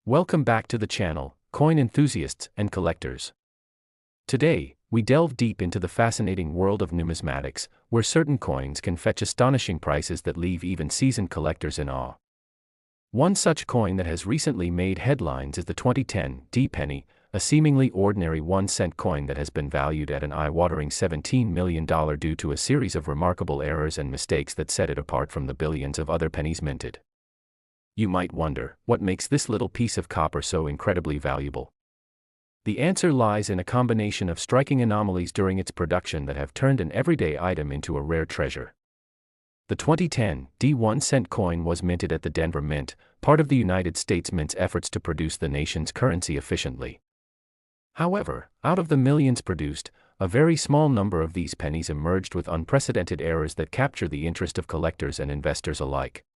Welcome back to the channel, coin enthusiasts and collectors. Today, we delve deep into the fascinating world of numismatics, where certain coins can fetch astonishing prices that leave even seasoned collectors in awe. One such coin that has recently made headlines is the 2010 D-penny, a seemingly ordinary 1-cent coin that has been valued at an eye-watering $17 million due to a series of remarkable errors and mistakes that set it apart from the billions of other pennies minted. You might wonder, what makes this little piece of copper so incredibly valuable? The answer lies in a combination of striking anomalies during its production that have turned an everyday item into a rare treasure. The 2010 D 1-cent coin was minted at the Denver Mint, part of the United States Mint's efforts to produce the nation's currency efficiently. However, out of the millions produced, a very small number of these pennies emerged with unprecedented errors that capture the interest of collectors and investors alike.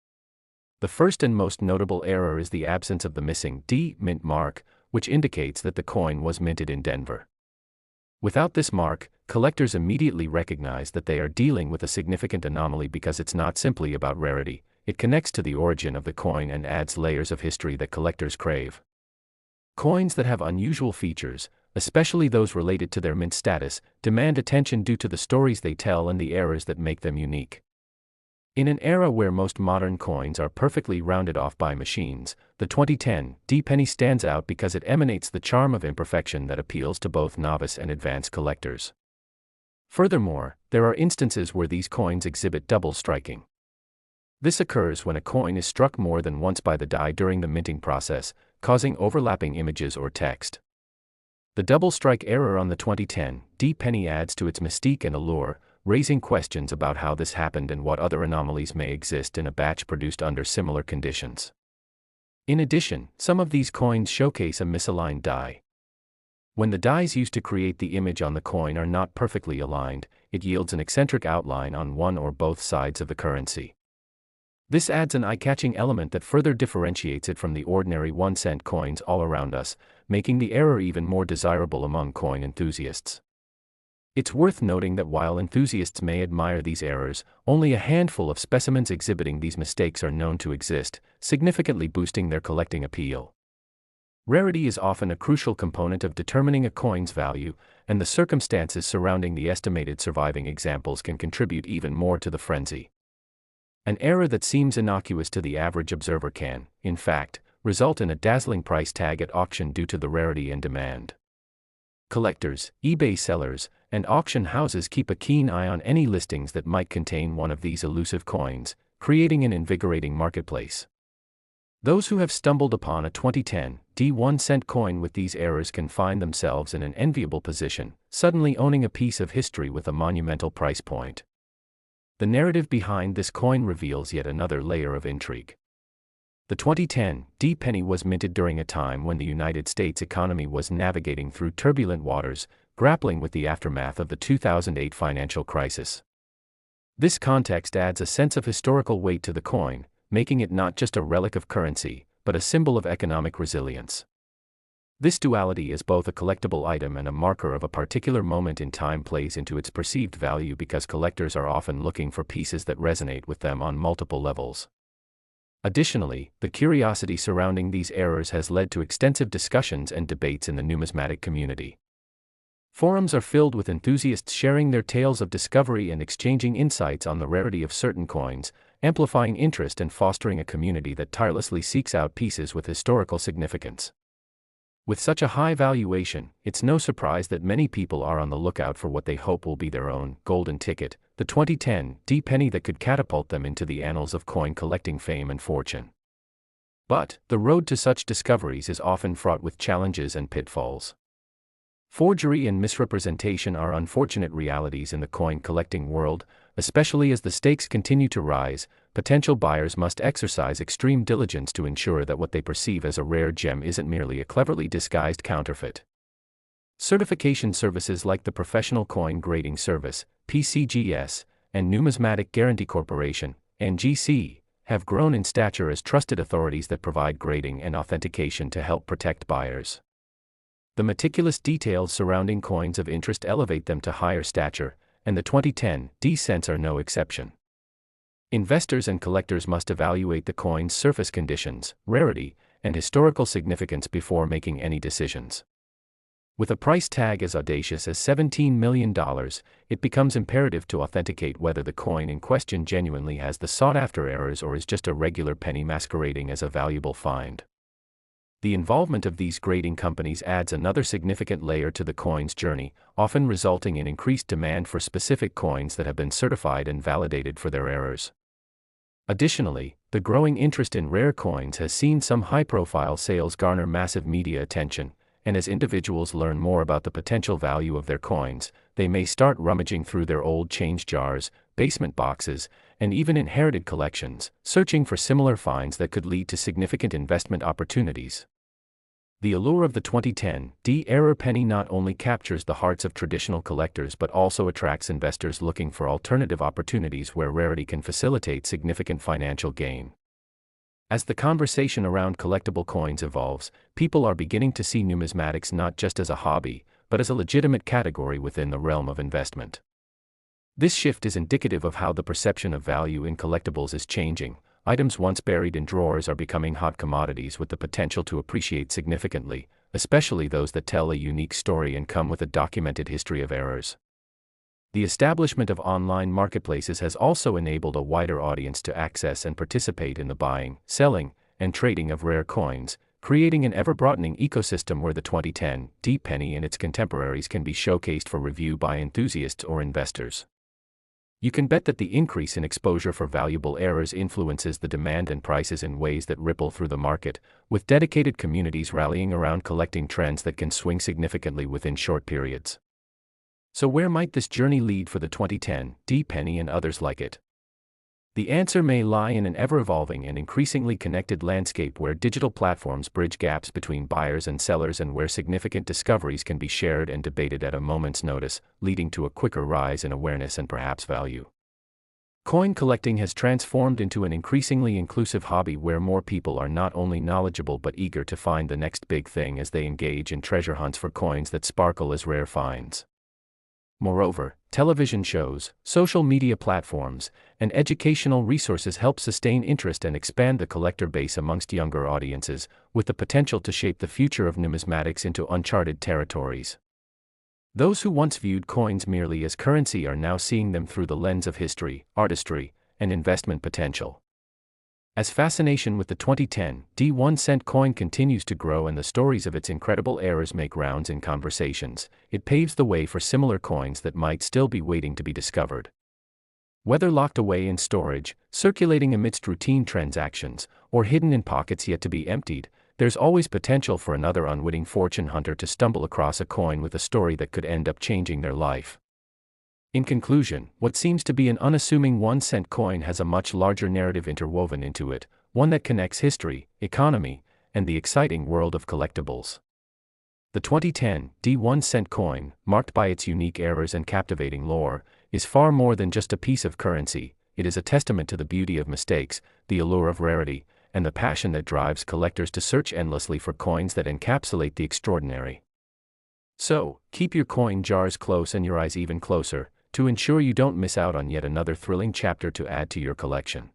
The first and most notable error is the absence of the missing D mint mark, which indicates that the coin was minted in Denver. Without this mark, collectors immediately recognize that they are dealing with a significant anomaly because it's not simply about rarity, it connects to the origin of the coin and adds layers of history that collectors crave. Coins that have unusual features, especially those related to their mint status, demand attention due to the stories they tell and the errors that make them unique. In an era where most modern coins are perfectly rounded off by machines, the 2010 D-penny stands out because it emanates the charm of imperfection that appeals to both novice and advanced collectors. Furthermore, there are instances where these coins exhibit double striking. This occurs when a coin is struck more than once by the die during the minting process, causing overlapping images or text. The double strike error on the 2010 D-penny adds to its mystique and allure, raising questions about how this happened and what other anomalies may exist in a batch produced under similar conditions. In addition, some of these coins showcase a misaligned die. When the dies used to create the image on the coin are not perfectly aligned, it yields an eccentric outline on one or both sides of the currency. This adds an eye-catching element that further differentiates it from the ordinary 1-cent coins all around us, making the error even more desirable among coin enthusiasts. It's worth noting that while enthusiasts may admire these errors, only a handful of specimens exhibiting these mistakes are known to exist, significantly boosting their collecting appeal. Rarity is often a crucial component of determining a coin's value, and the circumstances surrounding the estimated surviving examples can contribute even more to the frenzy. An error that seems innocuous to the average observer can, in fact, result in a dazzling price tag at auction due to the rarity and demand. Collectors, eBay sellers, and auction houses keep a keen eye on any listings that might contain one of these elusive coins, creating an invigorating marketplace. Those who have stumbled upon a 2010 D 1-cent coin with these errors can find themselves in an enviable position, suddenly owning a piece of history with a monumental price point. The narrative behind this coin reveals yet another layer of intrigue. The 2010 D-penny was minted during a time when the United States economy was navigating through turbulent waters, grappling with the aftermath of the 2008 financial crisis. This context adds a sense of historical weight to the coin, making it not just a relic of currency, but a symbol of economic resilience. This duality as both a collectible item and a marker of a particular moment in time plays into its perceived value because collectors are often looking for pieces that resonate with them on multiple levels. Additionally, the curiosity surrounding these errors has led to extensive discussions and debates in the numismatic community. Forums are filled with enthusiasts sharing their tales of discovery and exchanging insights on the rarity of certain coins, amplifying interest and fostering a community that tirelessly seeks out pieces with historical significance. With such a high valuation, it's no surprise that many people are on the lookout for what they hope will be their own golden ticket, the 2010 D-penny that could catapult them into the annals of coin collecting fame and fortune. But the road to such discoveries is often fraught with challenges and pitfalls. Forgery and misrepresentation are unfortunate realities in the coin collecting world, especially as the stakes continue to rise. Potential buyers must exercise extreme diligence to ensure that what they perceive as a rare gem isn't merely a cleverly disguised counterfeit. Certification services like the Professional Coin Grading Service, PCGS, and Numismatic Guarantee Corporation, NGC, have grown in stature as trusted authorities that provide grading and authentication to help protect buyers. The meticulous details surrounding coins of interest elevate them to higher stature, and the 2010 D-cents are no exception. Investors and collectors must evaluate the coin's surface conditions, rarity, and historical significance before making any decisions. With a price tag as audacious as $17 million, it becomes imperative to authenticate whether the coin in question genuinely has the sought-after errors or is just a regular penny masquerading as a valuable find. The involvement of these grading companies adds another significant layer to the coin's journey, often resulting in increased demand for specific coins that have been certified and validated for their errors. Additionally, the growing interest in rare coins has seen some high-profile sales garner massive media attention, and as individuals learn more about the potential value of their coins, they may start rummaging through their old change jars, basement boxes, and even inherited collections, searching for similar finds that could lead to significant investment opportunities. The allure of the 2010 D-era penny not only captures the hearts of traditional collectors but also attracts investors looking for alternative opportunities where rarity can facilitate significant financial gain. As the conversation around collectible coins evolves, people are beginning to see numismatics not just as a hobby, but as a legitimate category within the realm of investment. This shift is indicative of how the perception of value in collectibles is changing. Items once buried in drawers are becoming hot commodities with the potential to appreciate significantly, especially those that tell a unique story and come with a documented history of errors. The establishment of online marketplaces has also enabled a wider audience to access and participate in the buying, selling, and trading of rare coins, creating an ever-broadening ecosystem where the 2010 D penny and its contemporaries can be showcased for review by enthusiasts or investors. You can bet that the increase in exposure for valuable errors influences the demand and prices in ways that ripple through the market, with dedicated communities rallying around collecting trends that can swing significantly within short periods. So where might this journey lead for the 2010 D penny and others like it? The answer may lie in an ever-evolving and increasingly connected landscape where digital platforms bridge gaps between buyers and sellers and where significant discoveries can be shared and debated at a moment's notice, leading to a quicker rise in awareness and perhaps value. Coin collecting has transformed into an increasingly inclusive hobby where more people are not only knowledgeable but eager to find the next big thing as they engage in treasure hunts for coins that sparkle as rare finds. Moreover, television shows, social media platforms, and educational resources help sustain interest and expand the collector base amongst younger audiences, with the potential to shape the future of numismatics into uncharted territories. Those who once viewed coins merely as currency are now seeing them through the lens of history, artistry, and investment potential. As fascination with the 2010 D 1-cent coin continues to grow and the stories of its incredible errors make rounds in conversations, it paves the way for similar coins that might still be waiting to be discovered. Whether locked away in storage, circulating amidst routine transactions, or hidden in pockets yet to be emptied, there's always potential for another unwitting fortune hunter to stumble across a coin with a story that could end up changing their life. In conclusion, what seems to be an unassuming 1-cent coin has a much larger narrative interwoven into it, one that connects history, economy, and the exciting world of collectibles. The 2010 D 1-cent coin, marked by its unique errors and captivating lore, is far more than just a piece of currency. It is a testament to the beauty of mistakes, the allure of rarity, and the passion that drives collectors to search endlessly for coins that encapsulate the extraordinary. So, keep your coin jars close and your eyes even closer, to ensure you don't miss out on yet another thrilling chapter to add to your collection.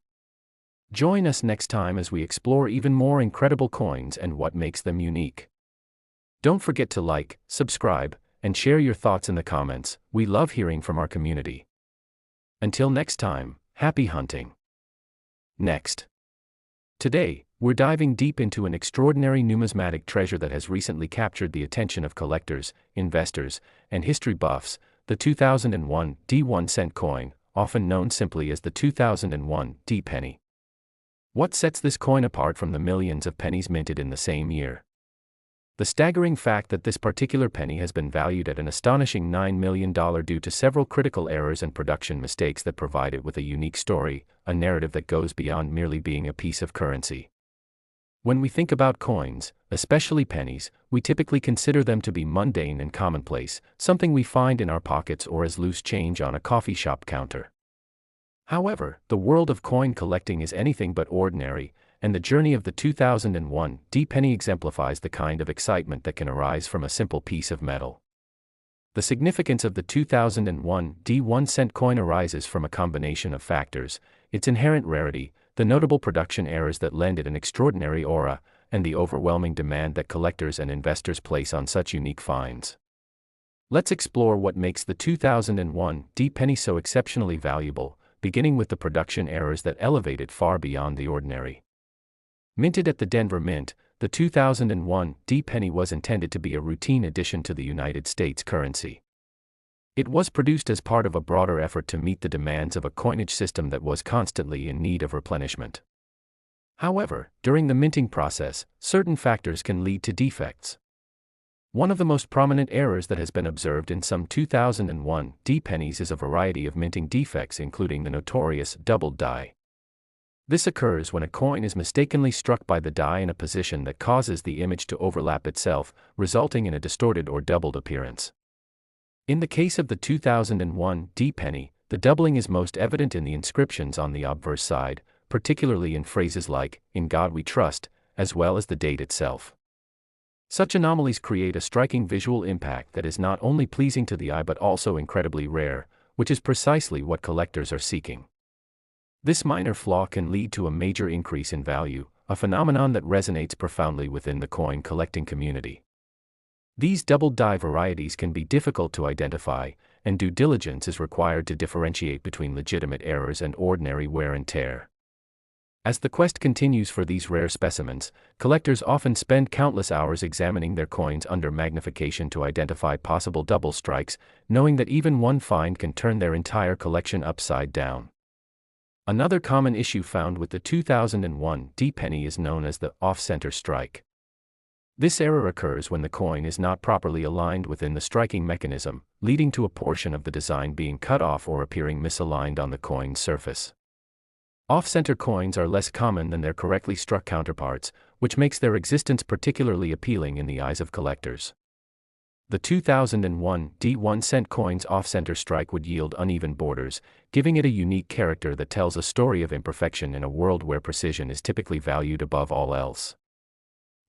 Join us next time as we explore even more incredible coins and what makes them unique. Don't forget to like, subscribe, and share your thoughts in the comments. We love hearing from our community. Until next time, happy hunting. Next. Today, we're diving deep into an extraordinary numismatic treasure that has recently captured the attention of collectors, investors, and history buffs, the 2001 D 1-cent coin, often known simply as the 2001 D penny. What sets this coin apart from the millions of pennies minted in the same year? The staggering fact that this particular penny has been valued at an astonishing $9 million due to several critical errors and production mistakes that provide it with a unique story, a narrative that goes beyond merely being a piece of currency. When we think about coins, especially pennies, we typically consider them to be mundane and commonplace, something we find in our pockets or as loose change on a coffee shop counter. However, the world of coin collecting is anything but ordinary, and the journey of the 2001 D penny exemplifies the kind of excitement that can arise from a simple piece of metal. The significance of the 2001 D 1-cent coin arises from a combination of factors: its inherent rarity, the notable production errors that lend it an extraordinary aura, and the overwhelming demand that collectors and investors place on such unique finds. Let's explore what makes the 2001 D penny so exceptionally valuable, beginning with the production errors that elevate it far beyond the ordinary. Minted at the Denver Mint, the 2001 D penny was intended to be a routine addition to the United States currency. It was produced as part of a broader effort to meet the demands of a coinage system that was constantly in need of replenishment. However, during the minting process, certain factors can lead to defects. One of the most prominent errors that has been observed in some 2001 D pennies is a variety of minting defects, including the notorious doubled die. This occurs when a coin is mistakenly struck by the die in a position that causes the image to overlap itself, resulting in a distorted or doubled appearance. In the case of the 2001 D penny, the doubling is most evident in the inscriptions on the obverse side, particularly in phrases like, "In God we trust," as well as the date itself. Such anomalies create a striking visual impact that is not only pleasing to the eye but also incredibly rare, which is precisely what collectors are seeking. This minor flaw can lead to a major increase in value, a phenomenon that resonates profoundly within the coin collecting community. These doubled die varieties can be difficult to identify, and due diligence is required to differentiate between legitimate errors and ordinary wear and tear. As the quest continues for these rare specimens, collectors often spend countless hours examining their coins under magnification to identify possible double strikes, knowing that even one find can turn their entire collection upside down. Another common issue found with the 2001 D penny is known as the off-center strike. This error occurs when the coin is not properly aligned within the striking mechanism, leading to a portion of the design being cut off or appearing misaligned on the coin's surface. Off-center coins are less common than their correctly struck counterparts, which makes their existence particularly appealing in the eyes of collectors. The 2001 D 1-cent coin's off-center strike would yield uneven borders, giving it a unique character that tells a story of imperfection in a world where precision is typically valued above all else.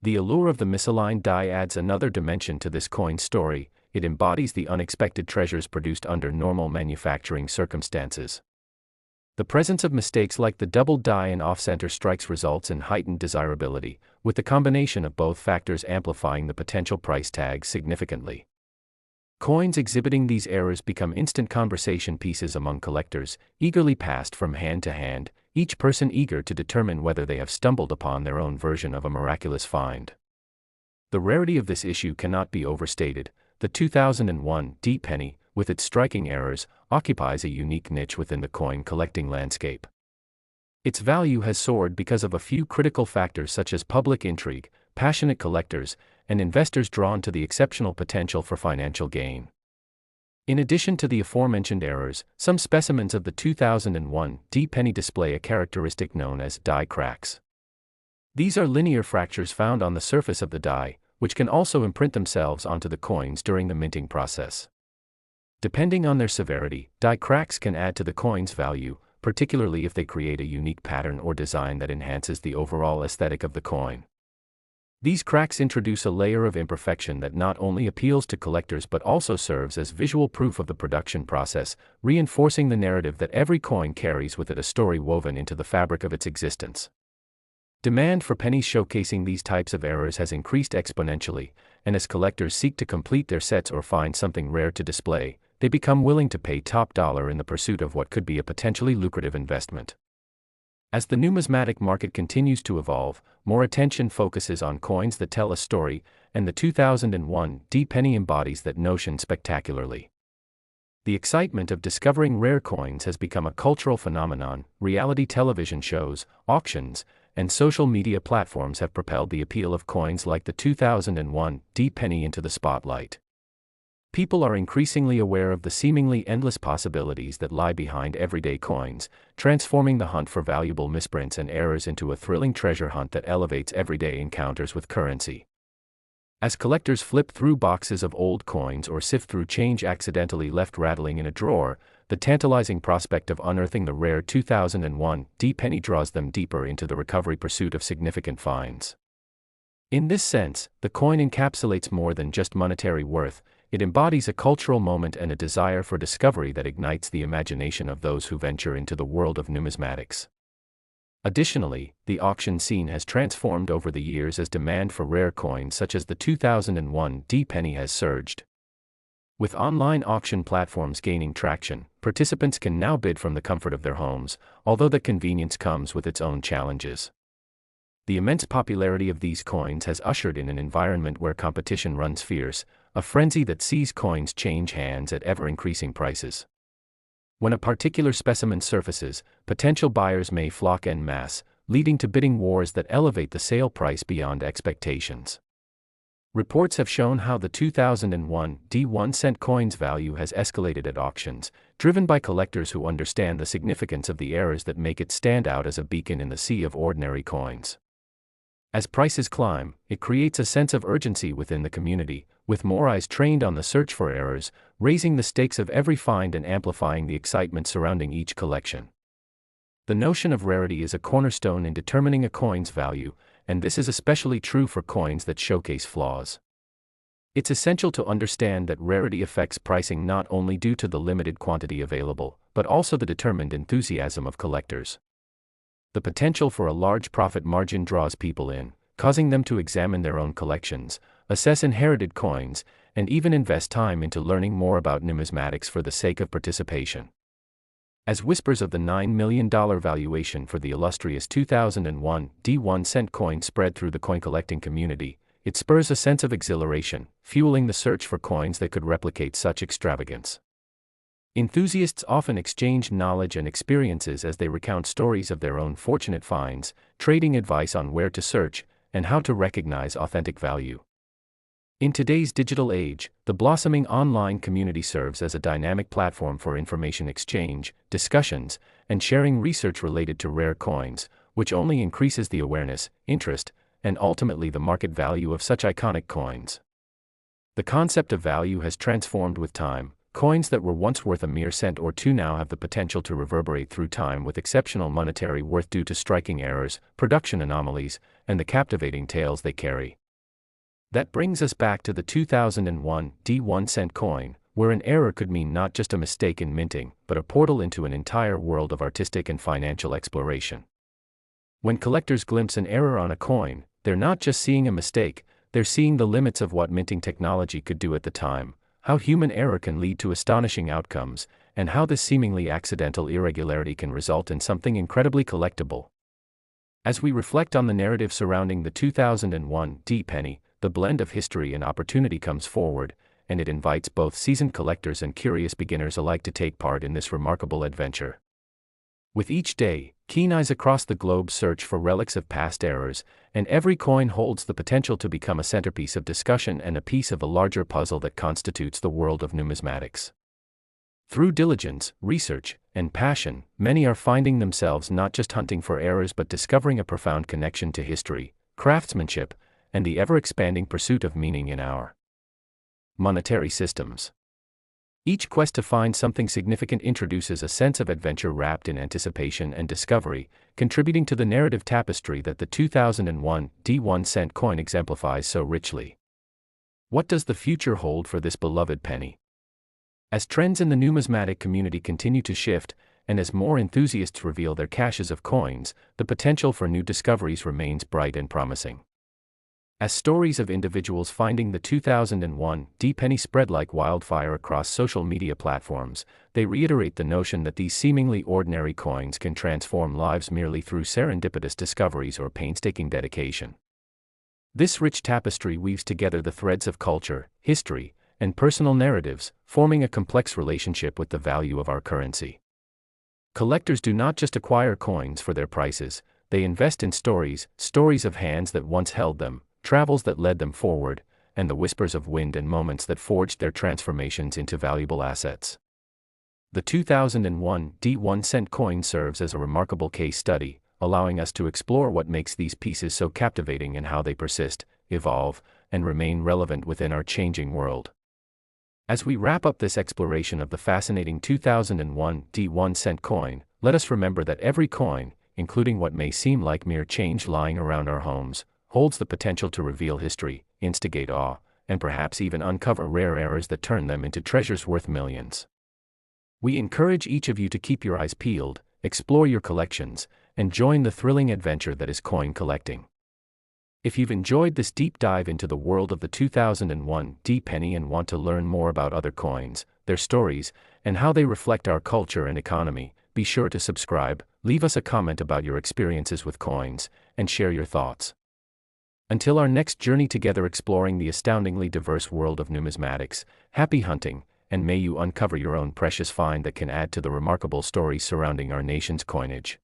The allure of the misaligned die adds another dimension to this coin's story. It embodies the unexpected treasures produced under normal manufacturing circumstances. The presence of mistakes like the doubled die and off-center strikes results in heightened desirability, with the combination of both factors amplifying the potential price tag significantly. Coins exhibiting these errors become instant conversation pieces among collectors, eagerly passed from hand to hand, each person eager to determine whether they have stumbled upon their own version of a miraculous find. The rarity of this issue cannot be overstated. The 2001 D penny, with its striking errors, occupies a unique niche within the coin collecting landscape. Its value has soared because of a few critical factors such as public intrigue, passionate collectors, and investors drawn to the exceptional potential for financial gain. In addition to the aforementioned errors, some specimens of the 2001 D penny display a characteristic known as die cracks. These are linear fractures found on the surface of the die, which can also imprint themselves onto the coins during the minting process. Depending on their severity, die cracks can add to the coin's value, particularly if they create a unique pattern or design that enhances the overall aesthetic of the coin. These cracks introduce a layer of imperfection that not only appeals to collectors but also serves as visual proof of the production process, reinforcing the narrative that every coin carries with it a story woven into the fabric of its existence. Demand for pennies showcasing these types of errors has increased exponentially, and as collectors seek to complete their sets or find something rare to display, they become willing to pay top dollar in the pursuit of what could be a potentially lucrative investment. As the numismatic market continues to evolve, more attention focuses on coins that tell a story, and the 2001 D penny embodies that notion spectacularly. The excitement of discovering rare coins has become a cultural phenomenon. Reality television shows, auctions, and social media platforms have propelled the appeal of coins like the 2001 D penny into the spotlight. People are increasingly aware of the seemingly endless possibilities that lie behind everyday coins, transforming the hunt for valuable misprints and errors into a thrilling treasure hunt that elevates everyday encounters with currency. As collectors flip through boxes of old coins or sift through change accidentally left rattling in a drawer, the tantalizing prospect of unearthing the rare 2001 D penny draws them deeper into the recovery pursuit of significant finds. In this sense, the coin encapsulates more than just monetary worth. It embodies a cultural moment and a desire for discovery that ignites the imagination of those who venture into the world of numismatics. Additionally, the auction scene has transformed over the years as demand for rare coins such as the 2001 penny has surged. With online auction platforms gaining traction, participants can now bid from the comfort of their homes, although the convenience comes with its own challenges. The immense popularity of these coins has ushered in an environment where competition runs fierce, a frenzy that sees coins change hands at ever-increasing prices. When a particular specimen surfaces, potential buyers may flock en masse, leading to bidding wars that elevate the sale price beyond expectations. Reports have shown how the 2001 1-cent coin's value has escalated at auctions, driven by collectors who understand the significance of the errors that make it stand out as a beacon in the sea of ordinary coins. As prices climb, it creates a sense of urgency within the community, with more eyes trained on the search for errors, raising the stakes of every find and amplifying the excitement surrounding each collection. The notion of rarity is a cornerstone in determining a coin's value, and this is especially true for coins that showcase flaws. It's essential to understand that rarity affects pricing not only due to the limited quantity available, but also the determined enthusiasm of collectors. The potential for a large profit margin draws people in, causing them to examine their own collections, assess inherited coins, and even invest time into learning more about numismatics for the sake of participation. As whispers of the $9 million valuation for the illustrious 2001 1-cent coin spread through the coin collecting community, it spurs a sense of exhilaration, fueling the search for coins that could replicate such extravagance. Enthusiasts often exchange knowledge and experiences as they recount stories of their own fortunate finds, trading advice on where to search and how to recognize authentic value. In today's digital age, the blossoming online community serves as a dynamic platform for information exchange, discussions, and sharing research related to rare coins, which only increases the awareness, interest, and ultimately the market value of such iconic coins. The concept of value has transformed with time. Coins that were once worth a mere cent or two now have the potential to reverberate through time with exceptional monetary worth due to striking errors, production anomalies, and the captivating tales they carry. That brings us back to the 2001 1-cent coin, where an error could mean not just a mistake in minting, but a portal into an entire world of artistic and financial exploration. When collectors glimpse an error on a coin, they're not just seeing a mistake, they're seeing the limits of what minting technology could do at the time, how human error can lead to astonishing outcomes, and how this seemingly accidental irregularity can result in something incredibly collectible. As we reflect on the narrative surrounding the 2001 penny, the blend of history and opportunity comes forward, and it invites both seasoned collectors and curious beginners alike to take part in this remarkable adventure. With each day, keen eyes across the globe search for relics of past eras, and every coin holds the potential to become a centerpiece of discussion and a piece of the larger puzzle that constitutes the world of numismatics. Through diligence, research, and passion, many are finding themselves not just hunting for errors but discovering a profound connection to history, craftsmanship, and the ever-expanding pursuit of meaning in our monetary systems. Each quest to find something significant introduces a sense of adventure wrapped in anticipation and discovery, contributing to the narrative tapestry that the 2001 1-cent coin exemplifies so richly. What does the future hold for this beloved penny? As trends in the numismatic community continue to shift, and as more enthusiasts reveal their caches of coins, the potential for new discoveries remains bright and promising. As stories of individuals finding the 2001 penny spread like wildfire across social media platforms, they reiterate the notion that these seemingly ordinary coins can transform lives merely through serendipitous discoveries or painstaking dedication. This rich tapestry weaves together the threads of culture, history, and personal narratives, forming a complex relationship with the value of our currency. Collectors do not just acquire coins for their prices, they invest in stories of hands that once held them, travels that led them forward, and the whispers of wind and moments that forged their transformations into valuable assets. The 2001 1-cent coin serves as a remarkable case study, allowing us to explore what makes these pieces so captivating and how they persist, evolve, and remain relevant within our changing world. As we wrap up this exploration of the fascinating 2001 1-cent coin, let us remember that every coin, including what may seem like mere change lying around our homes, holds the potential to reveal history, instigate awe, and perhaps even uncover rare errors that turn them into treasures worth millions. We encourage each of you to keep your eyes peeled, explore your collections, and join the thrilling adventure that is coin collecting. If you've enjoyed this deep dive into the world of the 2001 D penny and want to learn more about other coins, their stories, and how they reflect our culture and economy, be sure to subscribe, leave us a comment about your experiences with coins, and share your thoughts. Until our next journey together exploring the astoundingly diverse world of numismatics, happy hunting, and may you uncover your own precious find that can add to the remarkable stories surrounding our nation's coinage.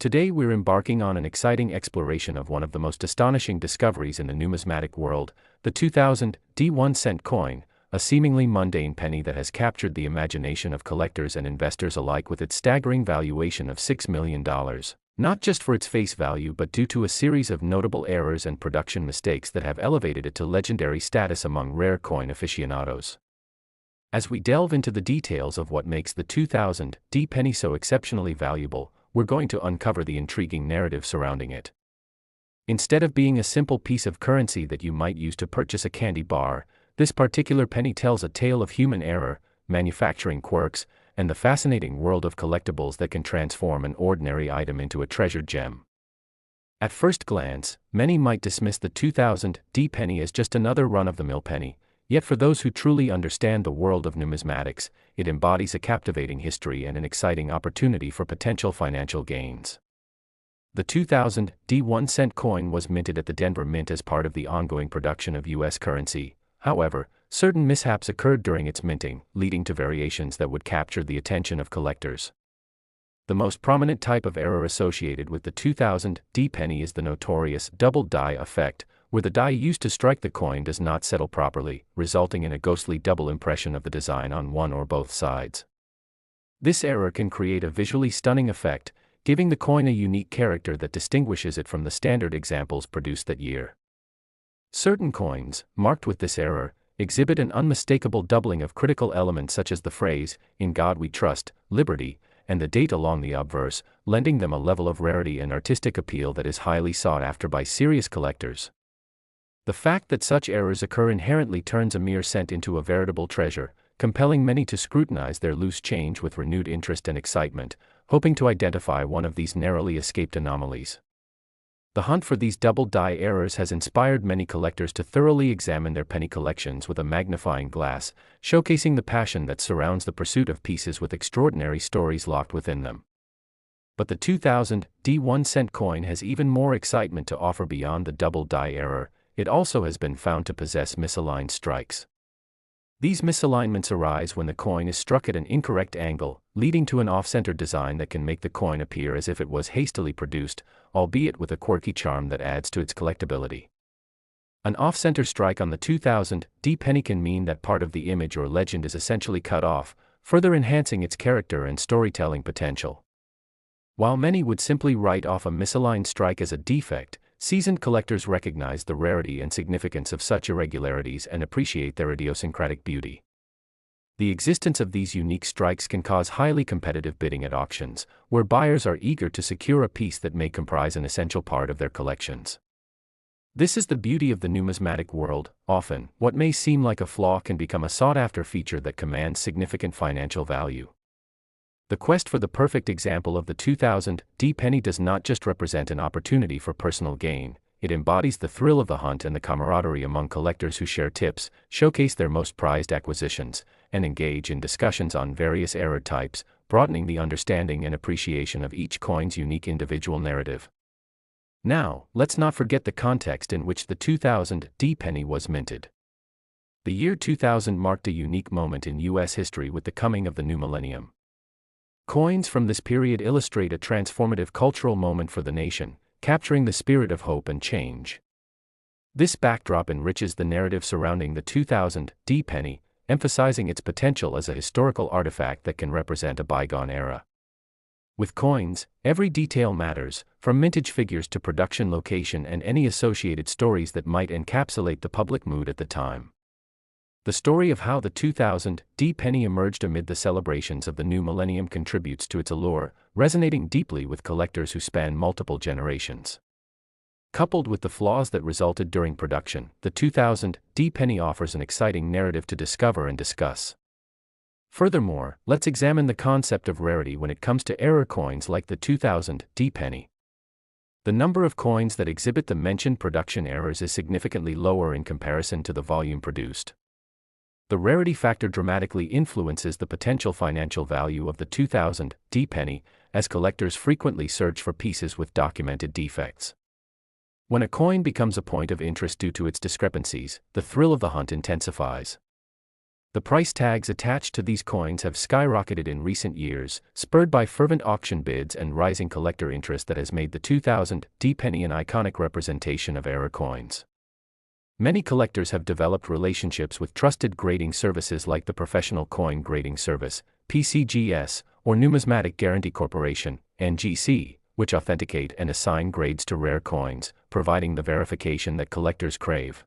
Today we're embarking on an exciting exploration of one of the most astonishing discoveries in the numismatic world, the 2000 D1 coin, a seemingly mundane penny that has captured the imagination of collectors and investors alike with its staggering valuation of $6 million, not just for its face value but due to a series of notable errors and production mistakes that have elevated it to legendary status among rare coin aficionados. As we delve into the details of what makes the 2000 D penny so exceptionally valuable, we're going to uncover the intriguing narrative surrounding it. Instead of being a simple piece of currency that you might use to purchase a candy bar, this particular penny tells a tale of human error, manufacturing quirks, and the fascinating world of collectibles that can transform an ordinary item into a treasured gem. At first glance, many might dismiss the 2000 D penny as just another run-of-the-mill penny, yet for those who truly understand the world of numismatics, it embodies a captivating history and an exciting opportunity for potential financial gains. The 2000 D1 coin was minted at the Denver Mint as part of the ongoing production of U.S. currency. However, certain mishaps occurred during its minting, leading to variations that would capture the attention of collectors. The most prominent type of error associated with the 2000 D penny is the notorious double die effect, where the die used to strike the coin does not settle properly, resulting in a ghostly double impression of the design on one or both sides. This error can create a visually stunning effect, giving the coin a unique character that distinguishes it from the standard examples produced that year. Certain coins, marked with this error, exhibit an unmistakable doubling of critical elements such as the phrase, "In God We Trust, Liberty," and the date along the obverse, lending them a level of rarity and artistic appeal that is highly sought after by serious collectors. The fact that such errors occur inherently turns a mere cent into a veritable treasure, compelling many to scrutinize their loose change with renewed interest and excitement, hoping to identify one of these narrowly escaped anomalies. The hunt for these double die errors has inspired many collectors to thoroughly examine their penny collections with a magnifying glass, showcasing the passion that surrounds the pursuit of pieces with extraordinary stories locked within them. But the 2000 D1 coin has even more excitement to offer beyond the double die error. It also has been found to possess misaligned strikes. These misalignments arise when the coin is struck at an incorrect angle, leading to an off-center design that can make the coin appear as if it was hastily produced, albeit with a quirky charm that adds to its collectability. An off-center strike on the 2000 D penny can mean that part of the image or legend is essentially cut off, further enhancing its character and storytelling potential. While many would simply write off a misaligned strike as a defect, seasoned collectors recognize the rarity and significance of such irregularities and appreciate their idiosyncratic beauty. The existence of these unique strikes can cause highly competitive bidding at auctions, where buyers are eager to secure a piece that may comprise an essential part of their collections. This is the beauty of the numismatic world. Often, what may seem like a flaw can become a sought-after feature that commands significant financial value. The quest for the perfect example of the 2000 D penny does not just represent an opportunity for personal gain, it embodies the thrill of the hunt and the camaraderie among collectors who share tips, showcase their most prized acquisitions, and engage in discussions on various error types, broadening the understanding and appreciation of each coin's unique individual narrative. Now, let's not forget the context in which the 2000 D penny was minted. The year 2000 marked a unique moment in U.S. history with the coming of the new millennium. Coins from this period illustrate a transformative cultural moment for the nation, capturing the spirit of hope and change. This backdrop enriches the narrative surrounding the 2000 D penny, emphasizing its potential as a historical artifact that can represent a bygone era. With coins, every detail matters, from mintage figures to production location and any associated stories that might encapsulate the public mood at the time. The story of how the 2000 D penny emerged amid the celebrations of the new millennium contributes to its allure, resonating deeply with collectors who span multiple generations. Coupled with the flaws that resulted during production, the 2000 D penny offers an exciting narrative to discover and discuss. Furthermore, let's examine the concept of rarity when it comes to error coins like the 2000 D penny. The number of coins that exhibit the mentioned production errors is significantly lower in comparison to the volume produced. The rarity factor dramatically influences the potential financial value of the 2000 D penny, as collectors frequently search for pieces with documented defects. When a coin becomes a point of interest due to its discrepancies, the thrill of the hunt intensifies. The price tags attached to these coins have skyrocketed in recent years, spurred by fervent auction bids and rising collector interest that has made the 2000 D penny an iconic representation of error coins. Many collectors have developed relationships with trusted grading services like the Professional Coin Grading Service, PCGS, or Numismatic Guarantee Corporation, NGC, which authenticate and assign grades to rare coins, providing the verification that collectors crave.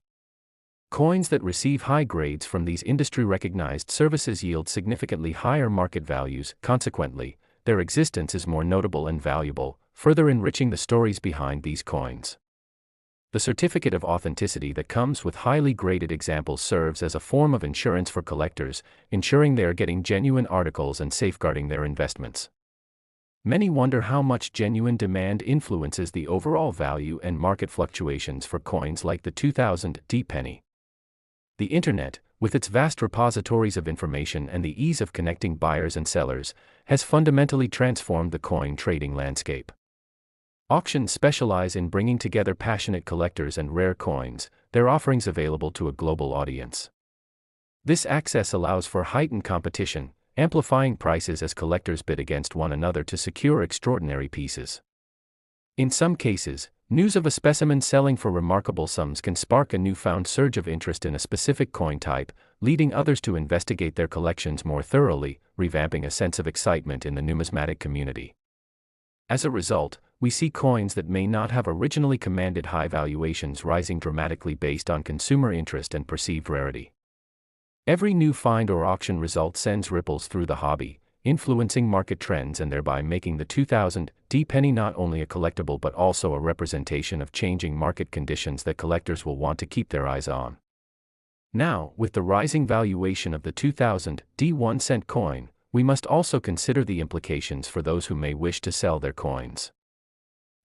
Coins that receive high grades from these industry-recognized services yield significantly higher market values. Consequently, their existence is more notable and valuable, further enriching the stories behind these coins. The certificate of authenticity that comes with highly graded examples serves as a form of insurance for collectors, ensuring they are getting genuine articles and safeguarding their investments. Many wonder how much genuine demand influences the overall value and market fluctuations for coins like the 2000 D penny. The Internet, with its vast repositories of information and the ease of connecting buyers and sellers, has fundamentally transformed the coin trading landscape. Auctions specialize in bringing together passionate collectors and rare coins, their offerings available to a global audience. This access allows for heightened competition, amplifying prices as collectors bid against one another to secure extraordinary pieces. In some cases, news of a specimen selling for remarkable sums can spark a newfound surge of interest in a specific coin type, leading others to investigate their collections more thoroughly, revamping a sense of excitement in the numismatic community. As a result, we see coins that may not have originally commanded high valuations rising dramatically based on consumer interest and perceived rarity. Every new find or auction result sends ripples through the hobby, influencing market trends and thereby making the 2000 D penny not only a collectible but also a representation of changing market conditions that collectors will want to keep their eyes on. Now, with the rising valuation of the 2000 D 1-cent coin, we must also consider the implications for those who may wish to sell their coins.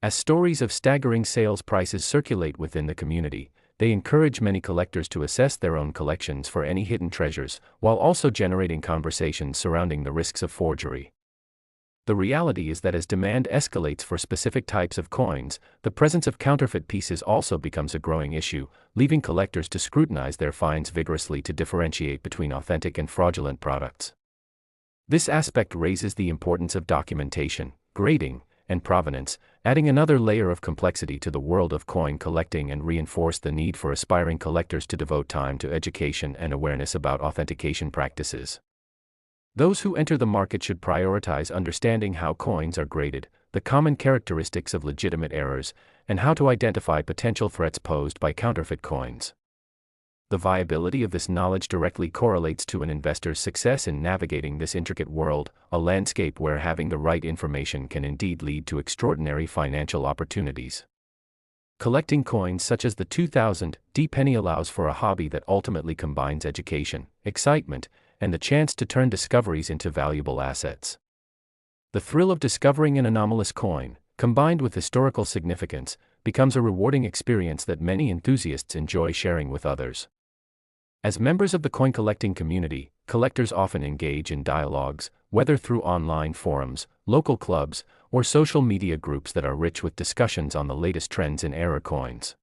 As stories of staggering sales prices circulate within the community, they encourage many collectors to assess their own collections for any hidden treasures, while also generating conversations surrounding the risks of forgery. The reality is that as demand escalates for specific types of coins, the presence of counterfeit pieces also becomes a growing issue, leaving collectors to scrutinize their finds vigorously to differentiate between authentic and fraudulent products. This aspect raises the importance of documentation, grading, and provenance, adding another layer of complexity to the world of coin collecting and reinforce the need for aspiring collectors to devote time to education and awareness about authentication practices. Those who enter the market should prioritize understanding how coins are graded, the common characteristics of legitimate errors, and how to identify potential threats posed by counterfeit coins. The viability of this knowledge directly correlates to an investor's success in navigating this intricate world, a landscape where having the right information can indeed lead to extraordinary financial opportunities. Collecting coins such as the 2000 D penny allows for a hobby that ultimately combines education, excitement, and the chance to turn discoveries into valuable assets. The thrill of discovering an anomalous coin, combined with historical significance, becomes a rewarding experience that many enthusiasts enjoy sharing with others. As members of the coin collecting community, collectors often engage in dialogues, whether through online forums, local clubs, or social media groups that are rich with discussions on the latest trends in error coins.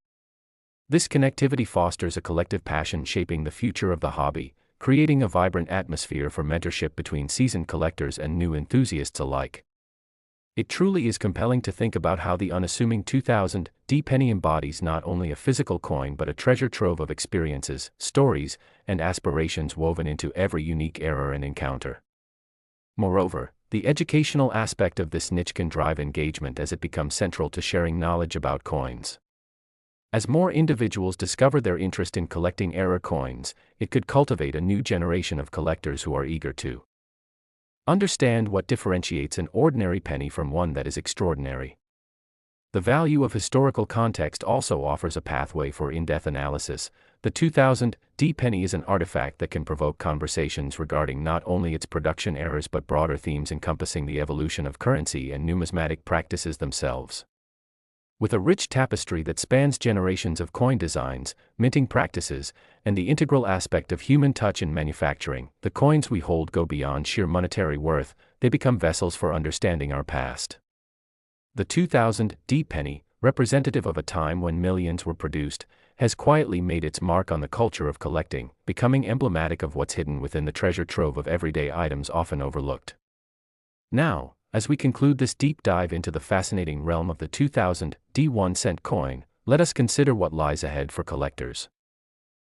This connectivity fosters a collective passion shaping the future of the hobby, creating a vibrant atmosphere for mentorship between seasoned collectors and new enthusiasts alike. It truly is compelling to think about how the unassuming 2000 D penny embodies not only a physical coin but a treasure trove of experiences, stories, and aspirations woven into every unique error and encounter. Moreover, the educational aspect of this niche can drive engagement as it becomes central to sharing knowledge about coins. As more individuals discover their interest in collecting error coins, it could cultivate a new generation of collectors who are eager to understand what differentiates an ordinary penny from one that is extraordinary. The value of historical context also offers a pathway for in-depth analysis. The 2000 D penny is an artifact that can provoke conversations regarding not only its production errors but broader themes encompassing the evolution of currency and numismatic practices themselves. With a rich tapestry that spans generations of coin designs, minting practices, and the integral aspect of human touch in manufacturing, the coins we hold go beyond sheer monetary worth. They become vessels for understanding our past. The 2000 D penny, representative of a time when millions were produced, has quietly made its mark on the culture of collecting, becoming emblematic of what's hidden within the treasure trove of everyday items often overlooked. Now, as we conclude this deep dive into the fascinating realm of the 2000 D 1-cent coin, let us consider what lies ahead for collectors.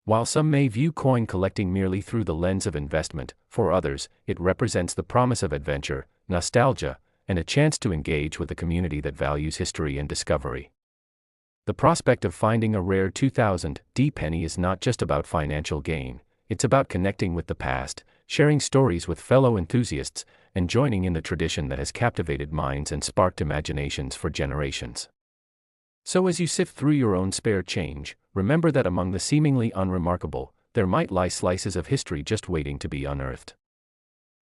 While some may view coin collecting merely through the lens of investment, for others, it represents the promise of adventure, nostalgia, and a chance to engage with a community that values history and discovery. The prospect of finding a rare 2000 D penny is not just about financial gain, it's about connecting with the past, sharing stories with fellow enthusiasts, and joining in the tradition that has captivated minds and sparked imaginations for generations. So as you sift through your own spare change, remember that among the seemingly unremarkable, there might lie slices of history just waiting to be unearthed.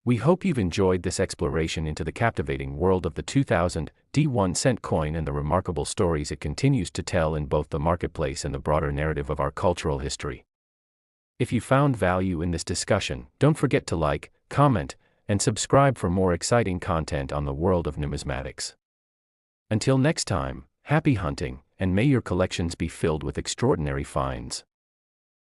We hope you've enjoyed this exploration into the captivating world of the 2000 D 1-cent coin and the remarkable stories it continues to tell in both the marketplace and the broader narrative of our cultural history. If you found value in this discussion, don't forget to like, comment, and subscribe for more exciting content on the world of numismatics. Until next time, happy hunting, and may your collections be filled with extraordinary finds.